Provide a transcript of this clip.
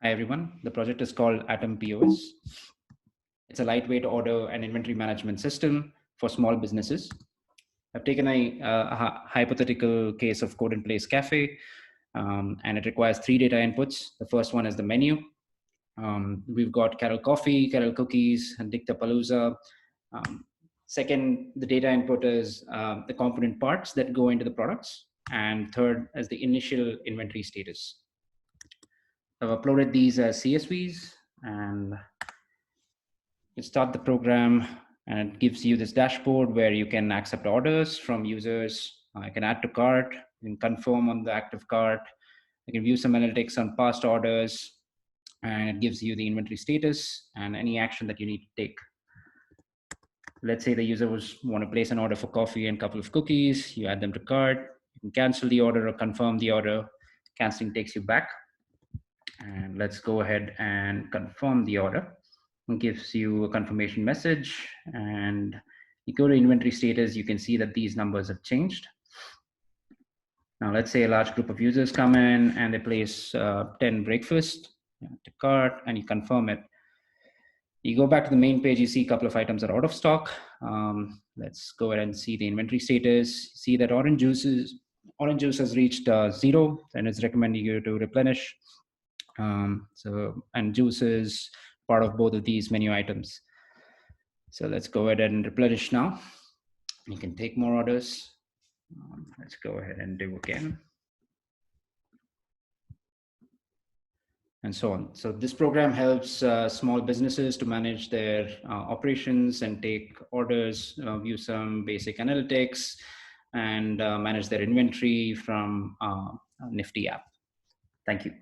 Hi everyone, the project is called atomPOS. It's a lightweight order and inventory management system for small businesses. I've taken a hypothetical case of code in place cafe, and it requires 3 data inputs. The first one is the menu. We've got Carol Coffee, Carol Cookies, and Dictapalooza. Second, the data input is the component parts that go into the products. And third is the initial inventory status. I've uploaded these as CSVs, and you start the program, and it gives you this dashboard where you can accept orders from users. You can add to cart, you can confirm on the active cart, you can view some analytics on past orders, and it gives you the inventory status and any action that you need to take. Let's say the user want to place an order for coffee and a couple of cookies. You add them to cart, you can cancel the order or confirm the order. Canceling takes you back. And let's go ahead and confirm the order. It gives you a confirmation message, and you go to inventory status, you can see that these numbers have changed. Now let's say a large group of users come in and they place 10 breakfast to cart, and you confirm it. You go back to the main page, you see a couple of items are out of stock. Let's go ahead and see the inventory status. See that orange juice has reached 0, and it's recommending you to replenish. And juice is part of both of these menu items. So let's go ahead and replenish now. You can take more orders. Let's go ahead and do again. And so on. So this program helps small businesses to manage their operations and take orders, view some basic analytics, and manage their inventory from a Nifty app. Thank you.